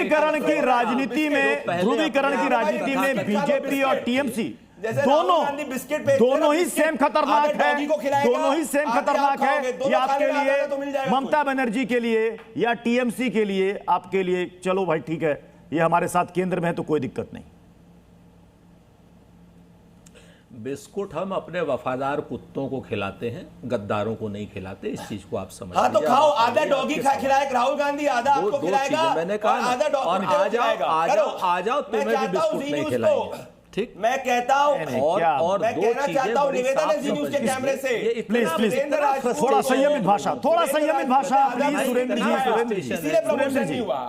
ध्रुवीकरण की राजनीति में बीजेपी और टीएमसी दोनों ही सेम खतरनाक है। दोनों ही सेम खतरनाक है। ये आपके लिए, ममता बनर्जी के लिए या टीएमसी के लिए, आपके लिए चलो भाई ठीक है, ये हमारे साथ केंद्र में है तो कोई दिक्कत नहीं। बिस्कुट हम अपने वफादार कुत्तों को खिलाते हैं, गद्दारों को नहीं खिलाते। इस चीज को आप समझ। हाँ तो खाओ, आधा डॉगी खिलाए राहुल गांधी, आधा आपको खिलाएगा। मैंने कहा और आ जाओ तुम्हें भी बिस्कुट नहीं खिलाएंगे। ठीक, मैं कहता हूँ और मैं कहना चाहता हूँ निवेदन है जी न्यूज के कैमरे से, प्लीज थोड़ा संयमित भाषा, थोड़ा संयमित भाषा प्लीज। सुरेंद्र जी, इसीलिए प्रमोशन नहीं हुआ।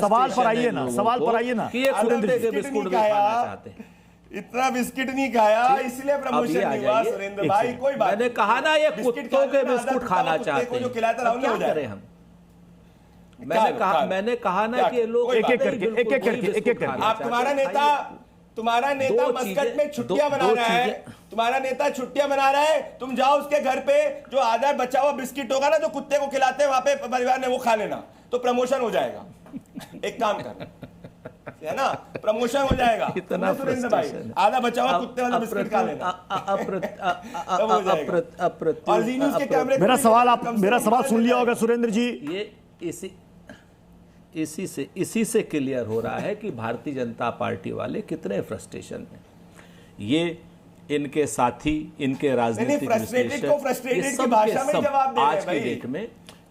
सवाल पर आइए ना, सवाल पर आइए ना। सुरेंद्र जी बिस्कुट भी खाना चाहते हैं, इतना बिस्किट नहीं खाया इसलिए प्रमोशन नहीं हुआ। सुरेंद्र भाई कोई बात, मैंने कहा ना ये कुत्तों के बिस्कुट खाना चाहते हैं, जो खिलाता राहुल क्या करें हम। मैंने कहा ना कि लोग एक एक करके आप, तुम्हारा नेता मस्कट में छुट्टियां मना रहा है, तुम्हारा नेता छुट्टियां मना रहा है। तुम जाओ उसके घर पे, जो आधा बचा हुआ बिस्किट होगा ना जो कुत्ते को खिलाते हैं वहां पे परिवार ने, वो खा लेना तो प्रमोशन हो जाएगा। एक काम कर, है ना, प्रमोशन हो जाएगा। इतना सुरेंद्र भाई आधा बचा हुआ कुत्ते वाला बिस्किट खा लेना। और जी न्यूज़ के कैमरे, मेरा सवाल सुन लिया होगा सुरेंद्र जी। ये इसी से क्लियर हो रहा है कि भारतीय जनता पार्टी वाले कितने फ्रस्ट्रेशन में। ये इनके साथी, इनके राजनीतिक विश्लेषक आज की डेट में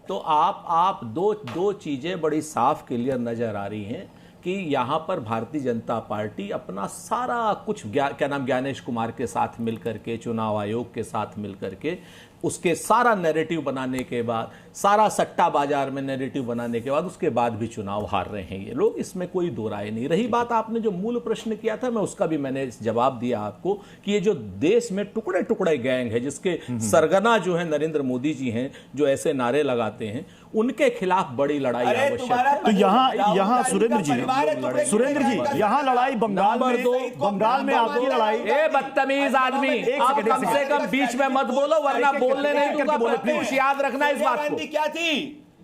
तो आप दो चीजें बड़ी साफ क्लियर नजर आ रही हैं कि यहां पर भारतीय जनता पार्टी अपना सारा कुछ ज्ञानेश कुमार के साथ मिलकर के, चुनाव आयोग के साथ मिलकर के, उसके सारा नैरेटिव बनाने के बाद, सारा सट्टा बाजार में नैरेटिव बनाने के बाद, उसके बाद भी चुनाव हार रहे हैं ये लोग। इसमें कोई दो राय नहीं। रही बात आपने जो मूल प्रश्न किया था, मैं उसका भी मैंने जवाब दिया आपको कि ये जो देश में टुकड़े टुकड़े गैंग है, जिसके सरगना जो है नरेंद्र मोदी जी हैं, जो ऐसे नारे लगाते हैं, उनके खिलाफ बड़ी लड़ाई आवश्यक है। तो यहाँ सुरेंद्र जी यहाँ लड़ाई बंगाल में आपकी लड़ाई। ए बदतमीज आदमी, आप कम से कम बीच में मत बोलो वरना बोलने नहीं दूंगा। प्रत्युष याद रखना इस बात को। क्या थी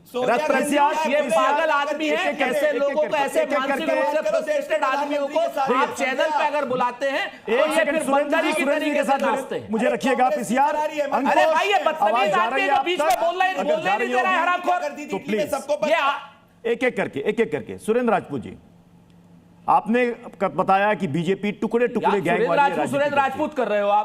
ये पागल आदमी है, कैसे लोगों को, ऐसे मानसिक रूप से फ्रस्ट्रेटेड आदमियों को आप चैनल पे अगर बुलाते हैं तो ये फिर बंदरी की तरीके से नाचते हैं। मुझे रखिएगा आप इस यार। अरे भाई ये बदतमीज आदमी है, बीच में बोलने नहीं दे रहा है हरामखोर। तो प्लीज एक एक करके सुरेंद्र राजपूत जी, आपने बताया कि बीजेपी टुकड़े टुकड़े गैंग वाली। सुरेंद्र राजपूत कर रहे हो आप।